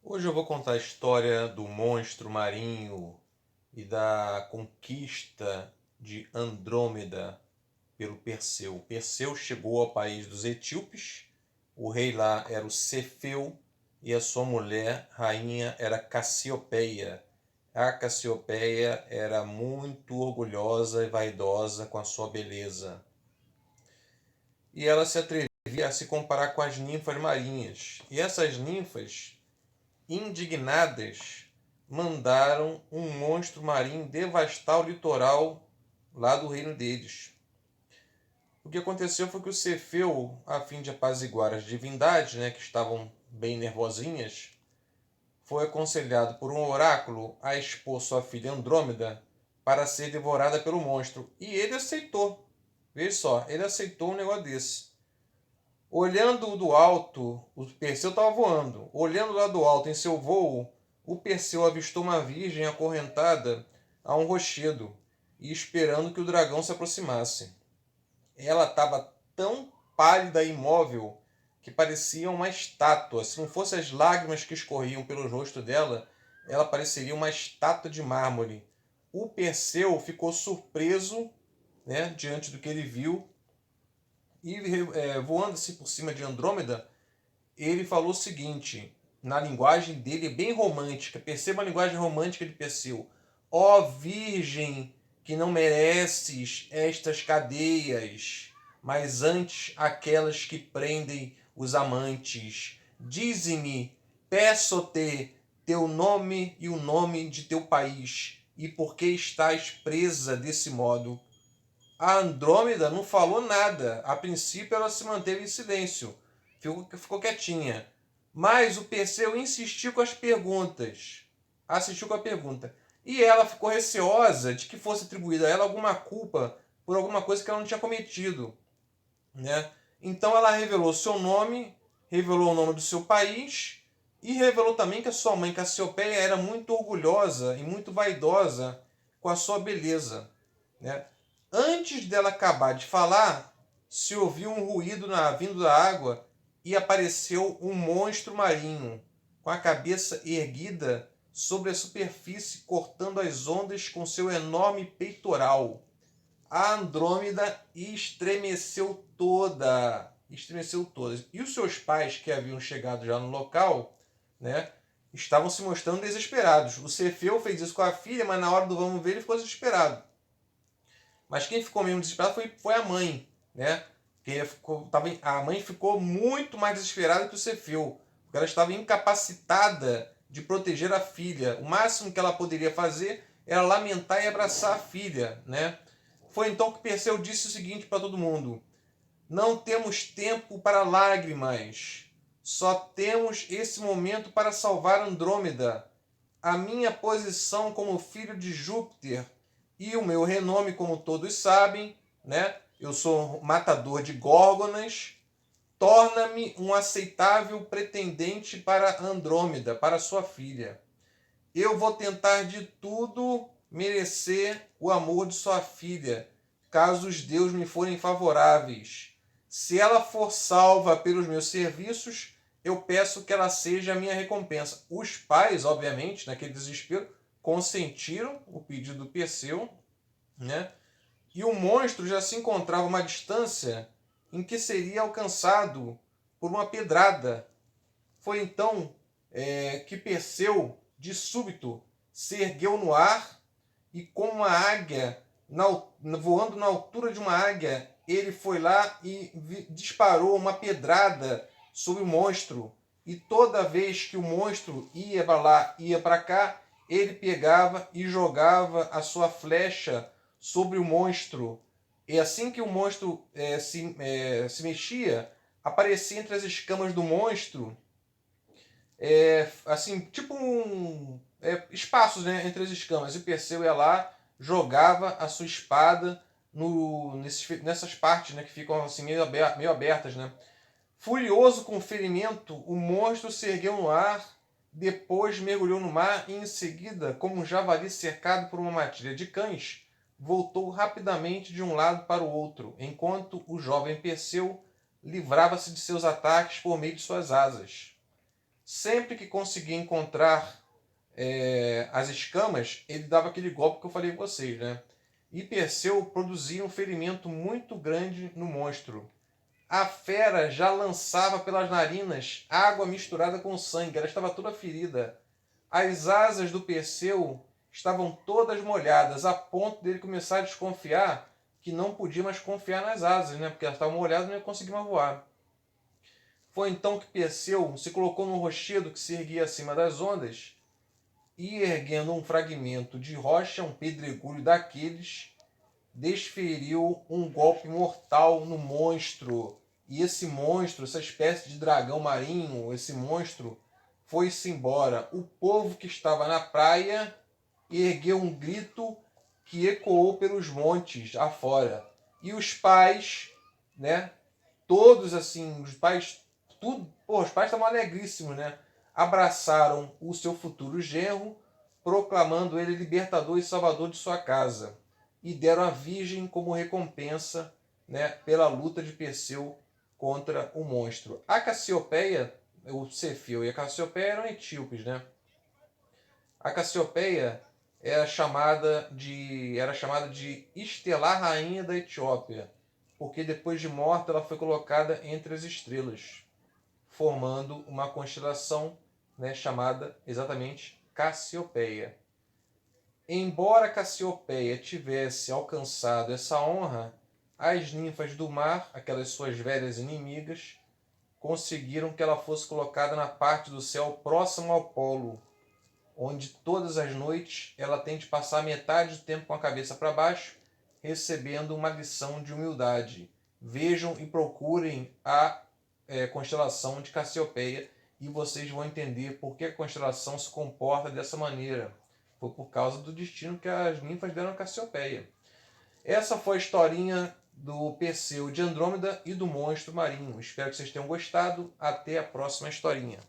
Hoje eu vou contar a história do monstro marinho e da conquista de Andrômeda pelo Perseu. Perseu chegou ao país dos etíopes, o rei lá era o Cefeu e a sua mulher, rainha, era Cassiopeia. A Cassiopeia era muito orgulhosa e vaidosa com a sua beleza. E ela se atrevia a se comparar com as ninfas marinhas. E essas ninfas, indignadas, mandaram um monstro marinho devastar o litoral lá do reino deles. O que aconteceu foi que o Cefeu, a fim de apaziguar as divindades, que estavam bem nervosinhas, foi aconselhado por um oráculo a expor sua filha Andrômeda para ser devorada pelo monstro. E ele aceitou. Veja só, ele aceitou um negócio desse. Olhando do alto, o Perseu estava voando. Olhando lá do alto em seu voo, o Perseu avistou uma virgem acorrentada a um rochedo e esperando que o dragão se aproximasse. Ela estava tão pálida e imóvel que parecia uma estátua. Se não fossem as lágrimas que escorriam pelo rosto dela, ela pareceria uma estátua de mármore. O Perseu ficou surpreso, diante do que ele viu e voando-se por cima de Andrômeda, ele falou o seguinte, na linguagem dele bem romântica, perceba a linguagem romântica de Perseu: ó virgem que não mereces estas cadeias, mas antes aquelas que prendem os amantes, dize-me, peço-te teu nome e o nome de teu país, e por que estás presa desse modo? A Andrômeda não falou nada. A princípio ela se manteve em silêncio. Ficou quietinha. Mas o Perseu insistiu com as perguntas. Assistiu com a pergunta. E ela ficou receosa de que fosse atribuída a ela alguma culpa por alguma coisa que ela não tinha cometido. Né? Então ela revelou seu nome, revelou o nome do seu país e revelou também que a sua mãe Cassiopeia era muito orgulhosa e muito vaidosa com a sua beleza. Né? Antes dela acabar de falar, se ouviu um ruído vindo da água e apareceu um monstro marinho, com a cabeça erguida sobre a superfície, cortando as ondas com seu enorme peitoral. A Andrômeda estremeceu toda. Estremeceu toda. E os seus pais, que haviam chegado já no local, né, estavam se mostrando desesperados. O Cefeu fez isso com a filha, mas na hora do vamos ver ele ficou desesperado. Mas quem ficou mesmo desesperado foi a mãe, né? A mãe ficou muito mais desesperada que o Cefeu, porque ela estava incapacitada de proteger a filha. O máximo que ela poderia fazer era lamentar e abraçar a filha, né? Foi então que Perseu disse o seguinte para todo mundo: não temos tempo para lágrimas. Só temos esse momento para salvar Andrômeda. A minha posição como filho de Júpiter e o meu renome, como todos sabem, né? Eu sou matador de górgonas, torna-me um aceitável pretendente para Andrômeda, para sua filha. Eu vou tentar de tudo merecer o amor de sua filha, caso os deuses me forem favoráveis. Se ela for salva pelos meus serviços, eu peço que ela seja a minha recompensa. Os pais, obviamente, naquele desespero, consentiram o pedido do Perseu, né? E o monstro já se encontrava a uma distância em que seria alcançado por uma pedrada. Foi então que Perseu, de súbito, se ergueu no ar e, como uma águia, voando na altura de uma águia, ele foi lá e disparou uma pedrada sobre o monstro. E toda vez que o monstro ia para lá, ia para cá, ele pegava e jogava a sua flecha sobre o monstro. E assim que o monstro se mexia, aparecia entre as escamas do monstro assim, tipo espaços, né, entre as escamas. E Perseu ia lá, jogava a sua espada nessas partes, né, que ficam assim meio abertas, né. Furioso com o ferimento, o monstro se ergueu no ar, depois mergulhou no mar e em seguida, como um javali cercado por uma matilha de cães, voltou rapidamente de um lado para o outro, enquanto o jovem Perseu livrava-se de seus ataques por meio de suas asas. Sempre que conseguia encontrar as escamas, ele dava aquele golpe que eu falei com vocês, né? E Perseu produzia um ferimento muito grande no monstro. A fera já lançava pelas narinas água misturada com sangue, ela estava toda ferida. As asas do Perseu estavam todas molhadas, a ponto dele começar a desconfiar que não podia mais confiar nas asas, né? Porque elas estavam molhadas e não ia conseguir mais voar. Foi então que Perseu se colocou no rochedo que se erguia acima das ondas e, erguendo um fragmento de rocha, um pedregulho daqueles, desferiu um golpe mortal no monstro. E esse monstro, essa espécie de dragão marinho, esse monstro, foi-se embora. O povo que estava na praia ergueu um grito que ecoou pelos montes afora. E os pais, né? Todos assim, os pais, tudo, os pais estavam alegríssimos, né? Abraçaram o seu futuro genro, proclamando ele libertador e salvador de sua casa, e deram a virgem como recompensa, né, pela luta de Perseu contra o monstro. A Cassiopeia, o Cefeu e a Cassiopeia eram etíopes, né? A Cassiopeia era chamada de Estelar Rainha da Etiópia, porque depois de morta ela foi colocada entre as estrelas, formando uma constelação, né, chamada exatamente Cassiopeia. Embora Cassiopeia tivesse alcançado essa honra, as ninfas do mar, aquelas suas velhas inimigas, conseguiram que ela fosse colocada na parte do céu próximo ao polo, onde todas as noites ela tem de passar metade do tempo com a cabeça para baixo, recebendo uma lição de humildade. Vejam e procurem a constelação de Cassiopeia e vocês vão entender por que a constelação se comporta dessa maneira. Foi por causa do destino que as ninfas deram a Cassiopeia. Essa foi a historinha do Perseu de Andrômeda e do monstro marinho. Espero que vocês tenham gostado. Até a próxima historinha.